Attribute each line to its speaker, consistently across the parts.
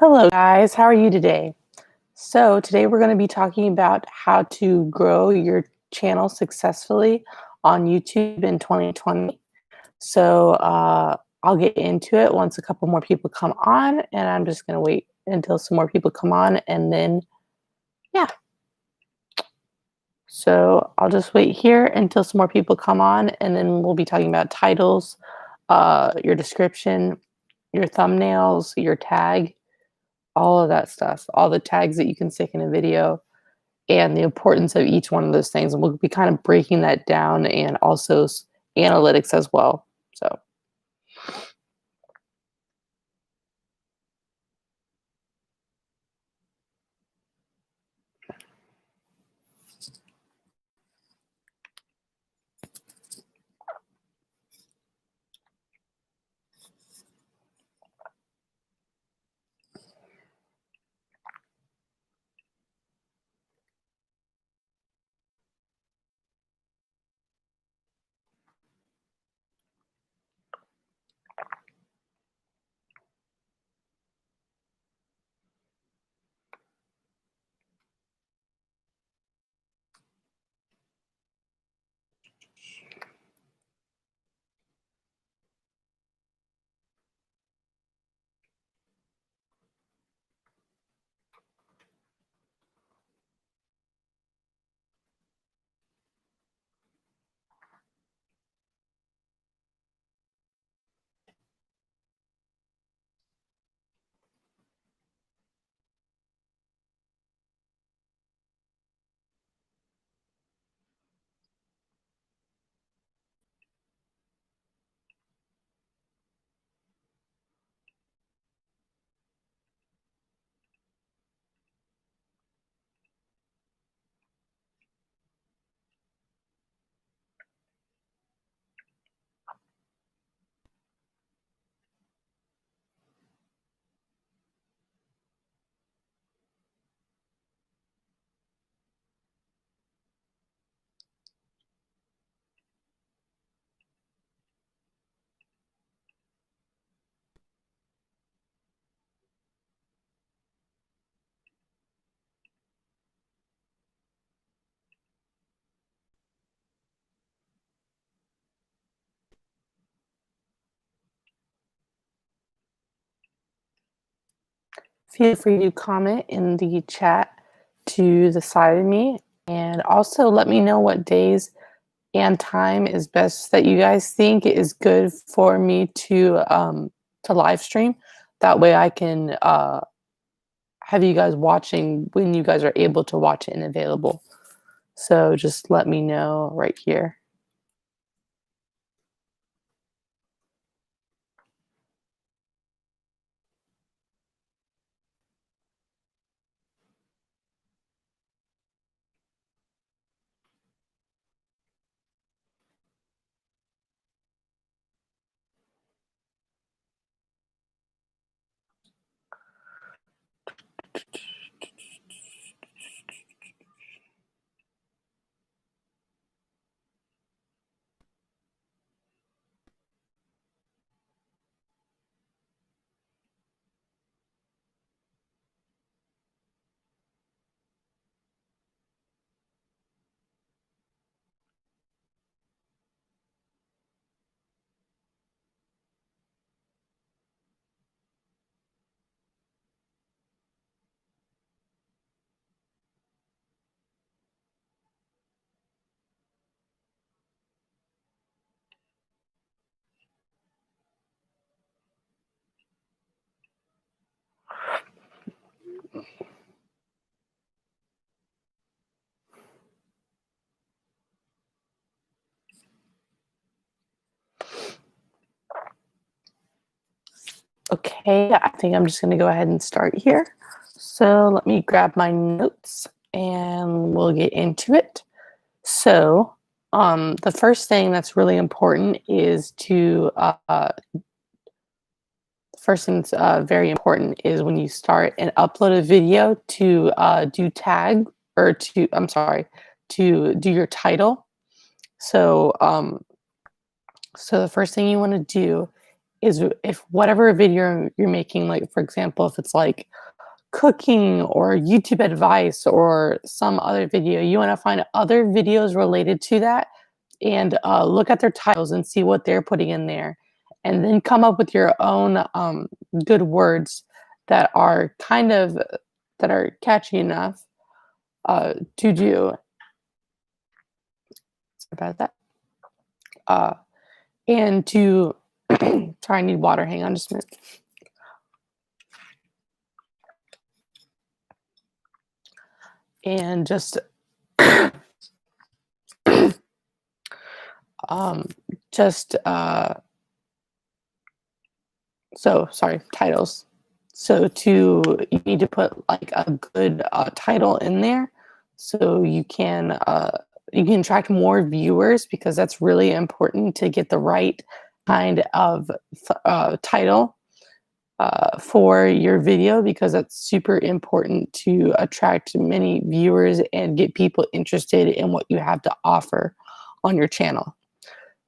Speaker 1: Hello, guys. How are you today? So, today we're going to be talking about how to grow your channel successfully on YouTube in 2020. I'll get into it once a couple more people come on, and I'm just going to wait until some more people come on, and then, yeah. So, I'll just wait here until some more people come on, and then we'll be talking about titles, your description, your thumbnails, your tag, all of that stuff, all the tags that you can stick in a video, and the importance of each one of those things. And we'll be kind of breaking that down and also analytics as well. So feel free to comment in the chat to the side of me, and also let me know what days and time is best that you guys think is good for me to live stream. That way I can have you guys watching when you guys are able to watch it and available. So just let me know right here. Okay, I think I'm just going to go ahead and start here. So let me grab my notes and we'll get into it. So, the first thing that's really important is first thing that's very important is when you start and upload a video to do tag or to, I'm sorry, to do your title. So, so the first thing you want to do is if whatever video you're making, like, for example, if it's like cooking or YouTube advice or some other video, you wanna find other videos related to that and, look at their titles and see what they're putting in there, and then come up with your own, good words that are kind of that are catchy enough, to do. Sorry about that. Uh, and to sorry, I need water, hang on just a minute. And just, um, just, so sorry, titles. So you need to put like a good title in there so you can attract more viewers because that's really important to get the right kind of title for your video because that's super important to attract many viewers and get people interested in what you have to offer on your channel.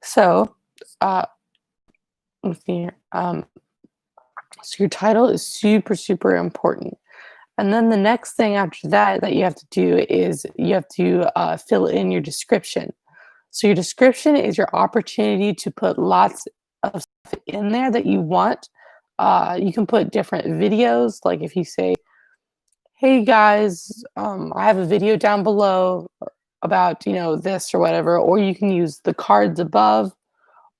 Speaker 1: So, uh, let's see here. So your title is super, super important. And then the next thing after that that you have to do is you have to fill in your description. So your description is your opportunity to put lots of stuff in there that you want. You can put different videos, like if you say, "Hey guys, I have a video down below about this or whatever," or you can use the cards above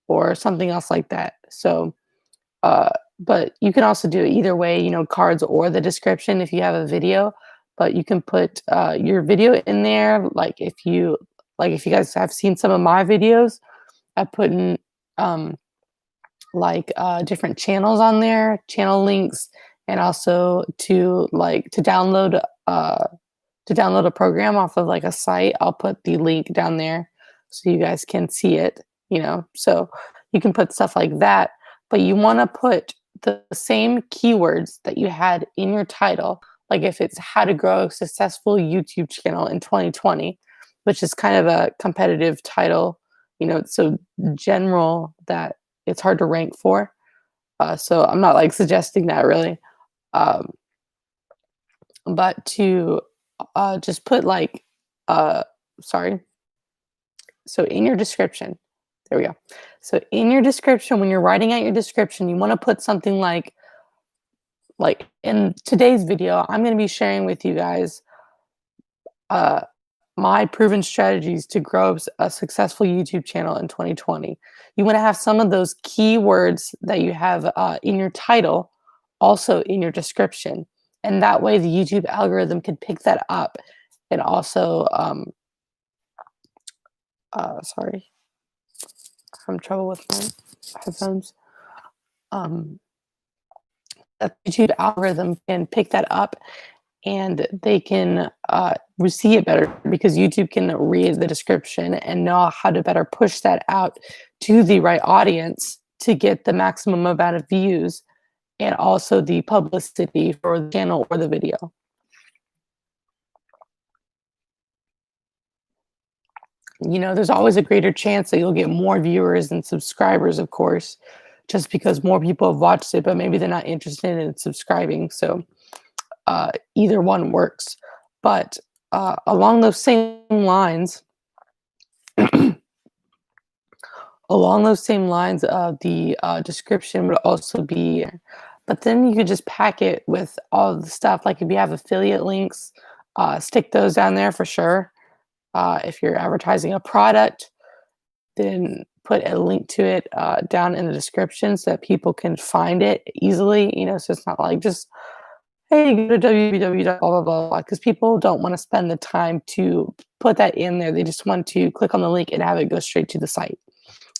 Speaker 1: or something else like that. So uh, but you can also do it either way, cards or the description if you have a video. But you can put your video in there. If you guys have seen some of my videos, I put in different channels on there, channel links, and also to download a program off of like a site. I'll put the link down there so you guys can see it. So you can put stuff like that, but you want to put the same keywords that you had in your title. Like if it's how to grow a successful YouTube channel in 2020, which is kind of a competitive title, it's so general that it's hard to rank for. So I'm not like suggesting that really. Um, but to just put sorry. So in your description, there we go. So in your description, when you're writing out your description, you want to put something like in today's video, I'm going to be sharing with you guys uh, my proven strategies to grow a successful YouTube channel in 2020. You want to have some of those keywords that you have in your title also in your description. And that way the YouTube algorithm can pick that up and also, sorry, I'm having trouble with my headphones. The YouTube algorithm can pick that up and they can see it better because YouTube can read the description and know how to better push that out to the right audience to get the maximum amount of views and also the publicity for the channel or the video. There's always a greater chance that you'll get more viewers and subscribers, of course, just because more people have watched it, but maybe they're not interested in subscribing. So either one works. But along those same lines, the description would also be, but then you could just pack it with all of the stuff. Like if you have affiliate links, stick those down there for sure. If you're advertising a product, then put a link to it down in the description so that people can find it easily. So it's not like just, hey, go to www. blah, blah, blah, because people don't want to spend the time to put that in there. They just want to click on the link and have it go straight to the site.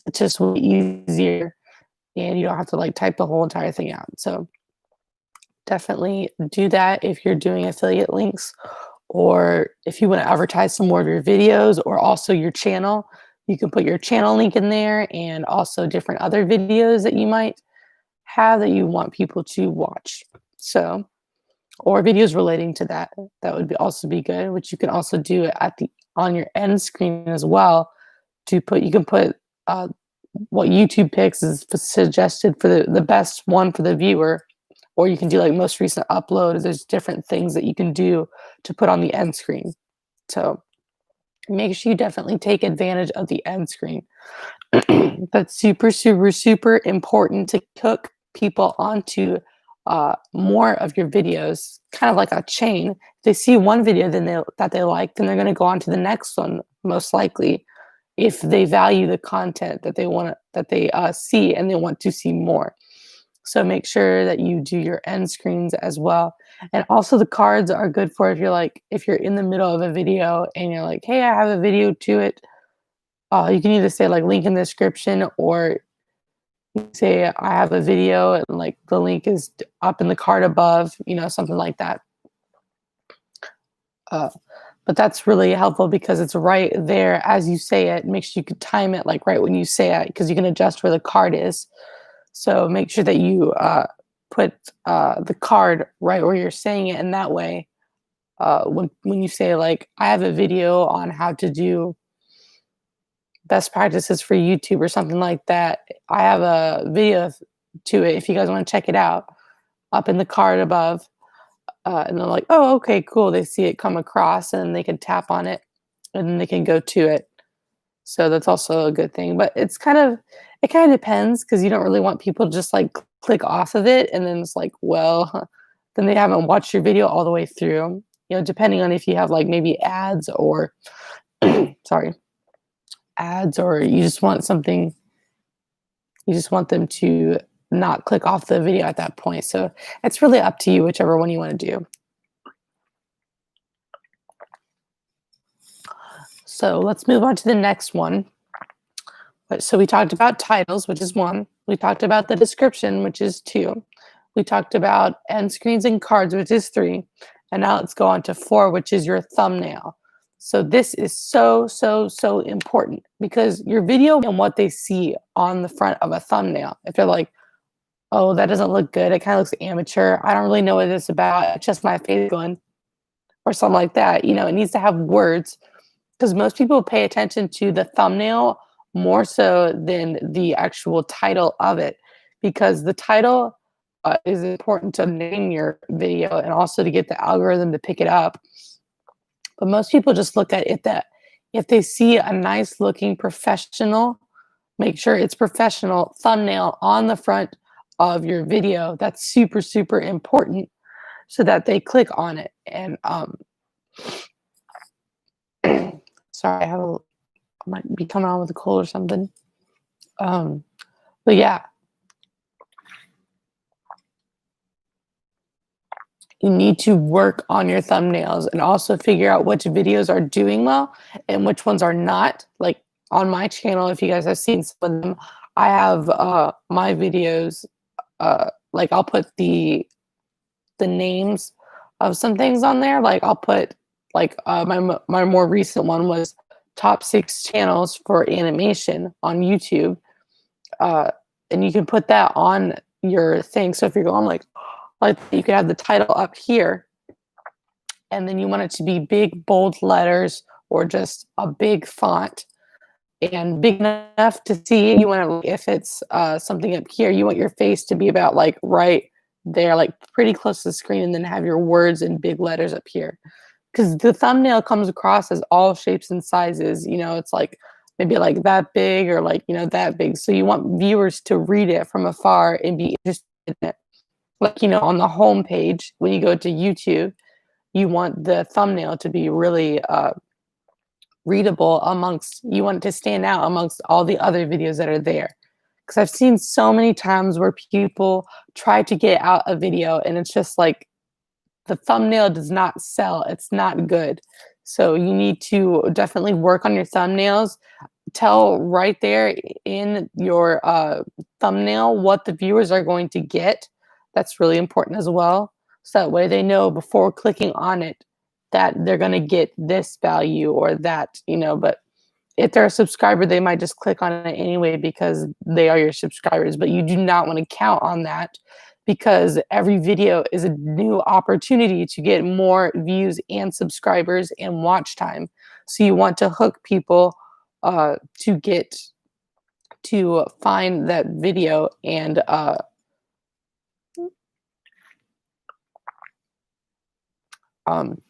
Speaker 1: It's just way easier, and you don't have to type the whole entire thing out. So definitely do that if you're doing affiliate links, or if you want to advertise some more of your videos or also your channel. You can put your channel link in there and also different other videos that you might have that you want people to watch. So, or videos relating to that. That would also be good, which you can also do on your end screen as well. You can put what YouTube picks is suggested for the best one for the viewer, or you can do like most recent upload. There's different things that you can do to put on the end screen. So make sure you definitely take advantage of the end screen. That's super, super, super important to hook people onto more of your videos, kind of like a chain. If they see one video that they like, then they're going to go on to the next one, most likely, if they value the content that they see and they want to see more. So make sure that you do your end screens as well. And also the cards are good for if you're in the middle of a video and you're like, hey, I have a video to it. You can either say like link in the description, or you say I have a video and like the link is up in the card above, something like that. Uh, but that's really helpful because it's right there as you say it. Make sure you could time it like right when you say it, because you can adjust where the card is. So make sure that you put the card right where you're saying it, and that way, when you say like I have a video on how to do best practices for YouTube or something like that, I have a video to it if you guys want to check it out, up in the card above. And they're like, oh, okay, cool. They see it come across and they can tap on it and then they can go to it. So that's also a good thing. But it kind of depends, because you don't really want people to just like click off of it and then it's like, well, then they haven't watched your video all the way through. Depending on if you have like maybe ads or sorry, ads, or you just want them to not click off the video at that point. So it's really up to you, whichever one you want to do. So let's move on to the next one. So we talked about titles, which is 1. We talked about the description, which is 2. We talked about end screens and cards, which is 3. And now let's go on to 4, which is your thumbnail. So this is so, so, so important, because your video and what they see on the front of a thumbnail, if they're like, oh, that doesn't look good, it kind of looks amateur, I don't really know what it's about, it's just my face going, or something like that, it needs to have words, because most people pay attention to the thumbnail more so than the actual title of it, because the title is important to name your video and also to get the algorithm to pick it up. But most people just look at it that if they see a nice looking professional, make sure it's professional thumbnail on the front of your video. That's super, super important, so that they click on it. And sorry, I might be coming on with a cold or something. But yeah, you need to work on your thumbnails and also figure out which videos are doing well and which ones are not. Like on my channel, if you guys have seen some of them, I have my videos, like I'll put the names of some things on there. Like I'll put like my more recent one was top 6 channels for animation on YouTube. And you can put that on your thing. So if you're going like you could have the title up here, and then you want it to be big, bold letters or just a big font and big enough to see. You want to, if it's something up here, you want your face to be about like right there, like pretty close to the screen, and then have your words in big letters up here. Because the thumbnail comes across as all shapes and sizes. It's like maybe like that big or like, that big. So you want viewers to read it from afar and be interested in it. Like, on the home page, when you go to YouTube, you want the thumbnail to be really readable you want it to stand out amongst all the other videos that are there. Because I've seen so many times where people try to get out a video and it's just like the thumbnail does not sell. It's not good. So you need to definitely work on your thumbnails. Tell right there in your thumbnail what the viewers are going to get. That's really important as well. So that way they know before clicking on it that they're going to get this value or that, but if they're a subscriber, they might just click on it anyway because they are your subscribers. But you do not want to count on that, because every video is a new opportunity to get more views and subscribers and watch time. So you want to hook people to to find that video and um,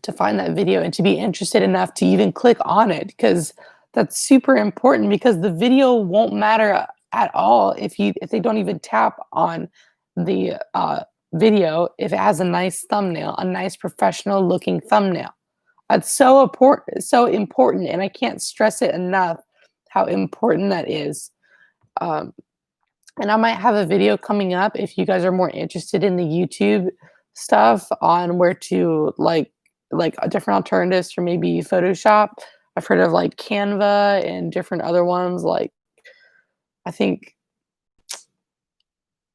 Speaker 1: to find that video and to be interested enough to even click on it, because that's super important, because the video won't matter at all if they don't even tap on the video if it has a nice thumbnail, a nice professional looking thumbnail. That's so important, and I can't stress it enough how important that is. Um, and I might have a video coming up if you guys are more interested in the YouTube stuff on where to different alternatives for maybe Photoshop. I've heard of like Canva and different other ones. Like I think,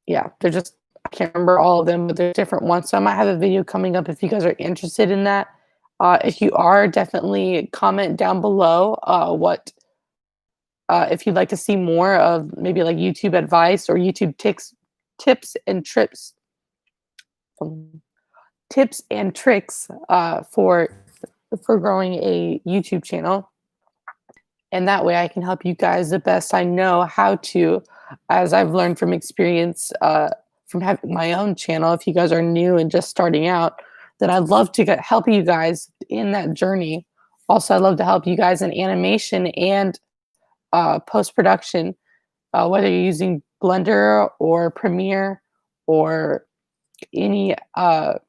Speaker 1: yeah, they're just I can't remember all of them, but there's different ones. So I might have a video coming up if you guys are interested in that. If you are, definitely comment down below what if you'd like to see more of maybe like YouTube advice or YouTube tips and trips, um, tips and tricks for growing a YouTube channel. And that way I can help you guys the best I know how to, as I've learned from experience from having my own channel. If you guys are new and just starting out, then I'd love to help you guys in that journey. Also, I'd love to help you guys in animation and post production, whether you're using Blender or Premiere or any. I'm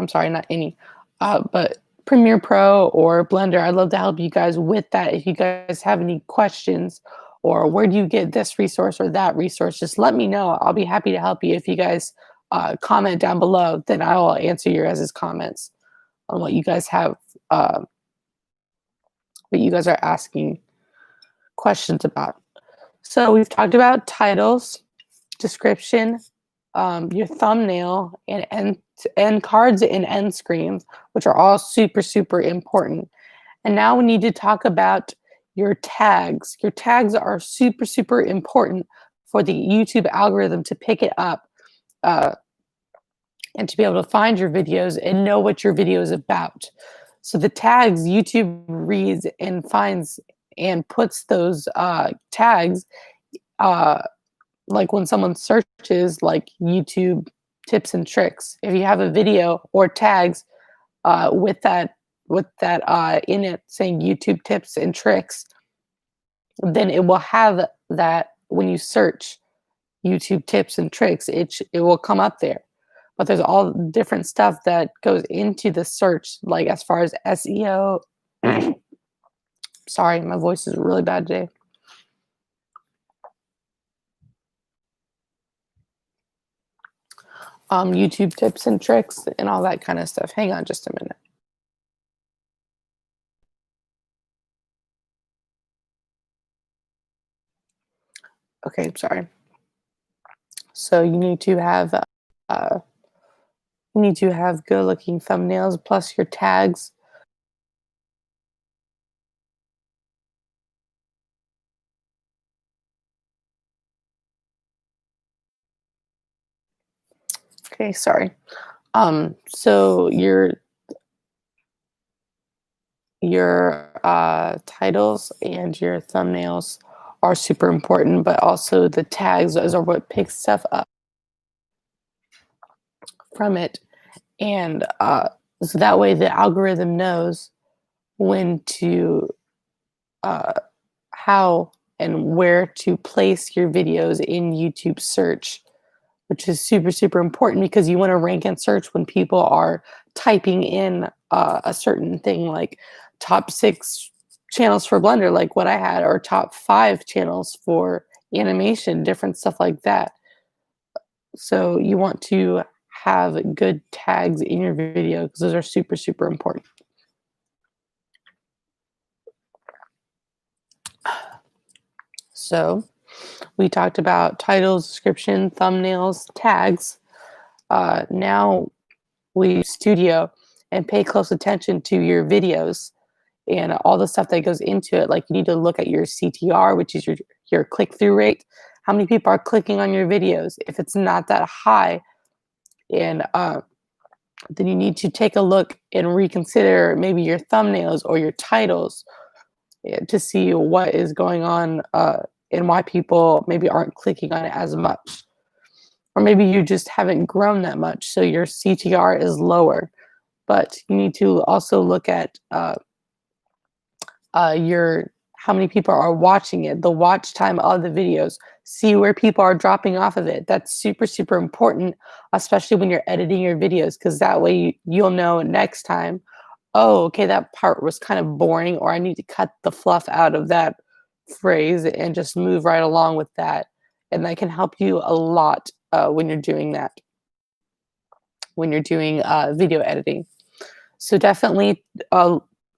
Speaker 1: sorry, not any, but Premiere Pro or Blender. I'd love to help you guys with that. If you guys have any questions or where do you get this resource or that resource, just let me know. I'll be happy to help you. If you guys comment down below, then I will answer your guys' comments on what you guys have, what you guys are asking questions about. So we've talked about titles, description, your thumbnail, and end cards and end screens, which are all super, super important. And now we need to talk about your tags. Your tags are super, super important for the YouTube algorithm to pick it up and to be able to find your videos and know what your video is about. So the tags, YouTube reads and finds and puts those tags, like when someone searches like YouTube tips and tricks. If you have a video or tags with that in it saying YouTube tips and tricks, then it will have that when you search YouTube tips and tricks, it will come up there. But there's all different stuff that goes into the search, like as far as SEO. Sorry, my voice is really bad today. YouTube tips and tricks and all that kind of stuff. Hang on just a minute. Okay, sorry. So you need to have good looking thumbnails plus your tags. Okay, sorry. So your titles and your thumbnails are super important, but also the tags, those are what picks stuff up from it. And so that way the algorithm knows when to, how and where to place your videos in YouTube search, which is super, super important because you want to rank and search when people are typing in a certain thing, like top 6 channels for Blender, like what I had, or top 5 channels for animation, different stuff like that. So you want to have good tags in your video because those are super, super important. So we talked about titles, description, thumbnails, tags. Now we studio and pay close attention to your videos and all the stuff that goes into it. Like you need to look at your CTR, which is your click-through rate. How many people are clicking on your videos? If it's not that high, and then you need to take a look and reconsider maybe your thumbnails or your titles. to see what is going on and why people maybe aren't clicking on it as much. Or maybe you just haven't grown that much, so your CTR is lower. But you need to also look at your how many people are watching it, the watch time of the videos, see where people are dropping off of it. That's super, super important, especially when you're editing your videos, because that way you'll know next time, oh, okay, that part was kind of boring, or I need to cut the fluff out of that phrase and just move right along with that. And that can help you a lot when you're doing that, when you're doing video editing. So definitely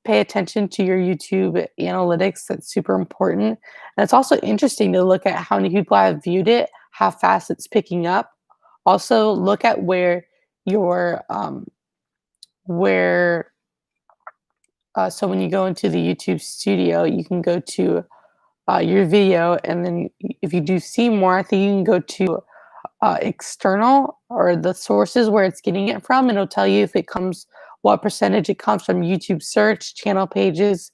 Speaker 1: pay attention to your YouTube analytics. That's super important. And it's also interesting to look at how many people have viewed it, how fast it's picking up. Also, look at where your where so when you go into the YouTube studio, you can go to your video, and then if you do see more, I think you can go to external or the sources where it's getting it from, and it'll tell you if it comes, what percentage it comes from YouTube search, channel pages,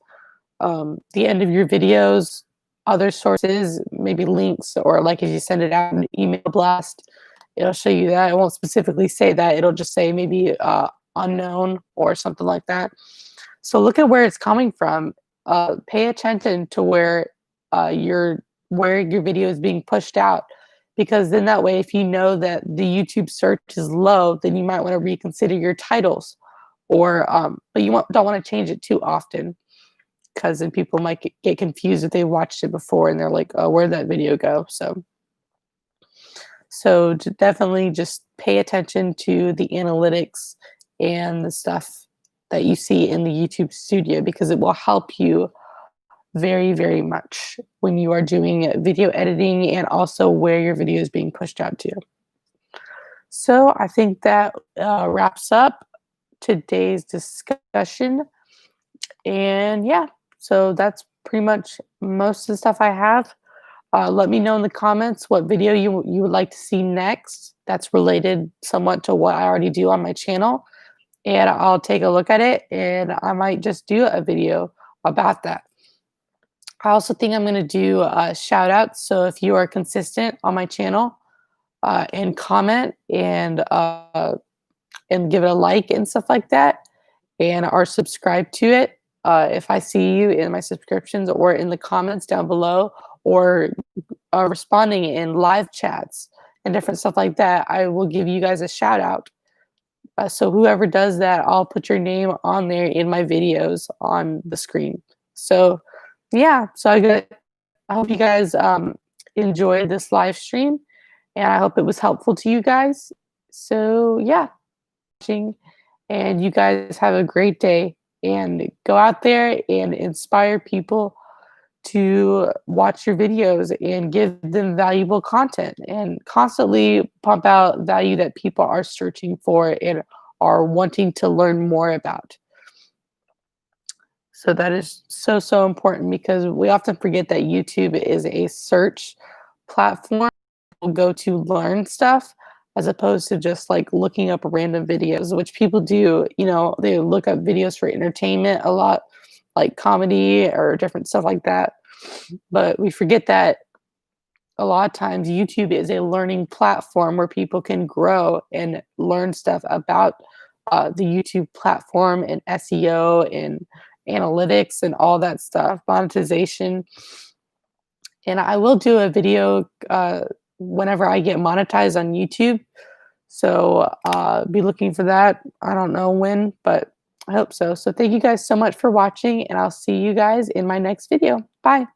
Speaker 1: the end of your videos, other sources, maybe links, or like if you send it out in an email blast, it'll show you that. It won't specifically say that. It'll just say maybe unknown or something like that. So look at where it's coming from. Pay attention to where your video is being pushed out, because then that way, if you know that the YouTube search is low, then you might want to reconsider your titles, or but don't want to change it too often, because then people might get confused if they watched it before and they're like, oh, where'd that video go? So definitely just pay attention to the analytics and the stuff that you see in the YouTube studio, because it will help you very, very much when you are doing video editing, and also where your video is being pushed out to. So I think that wraps up today's discussion. And yeah, so that's pretty much most of the stuff I have. Let me know in the comments what video you would like to see next that's related somewhat to what I already do on my channel. And I'll take a look at it, and I might just do a video about that. I also think I'm going to do shout outs. So if you are consistent on my channel and comment and give it a like and stuff like that, and are subscribed to it, if I see you in my subscriptions or in the comments down below, or responding in live chats and different stuff like that, I will give you guys a shout out. So whoever does that, I'll put your name on there in my videos on the screen. So yeah, so I hope you guys enjoyed this live stream, and I hope it was helpful to you guys. So yeah, and you guys have a great day, and go out there and inspire people to watch your videos and give them valuable content, and constantly pump out value that people are searching for and are wanting to learn more about. So that is so, so important, because we often forget that YouTube is a search platform. We'll go to learn stuff, as opposed to just like looking up random videos, which people do. You know, they look up videos for entertainment a lot, like comedy or different stuff like that. But we forget that a lot of times YouTube is a learning platform where people can grow and learn stuff about the YouTube platform, and SEO and analytics and all that stuff, monetization. And I will do a video whenever I get monetized on YouTube. So be looking for that. I don't know when, but I hope so. So thank you guys so much for watching, and I'll see you guys in my next video. Bye.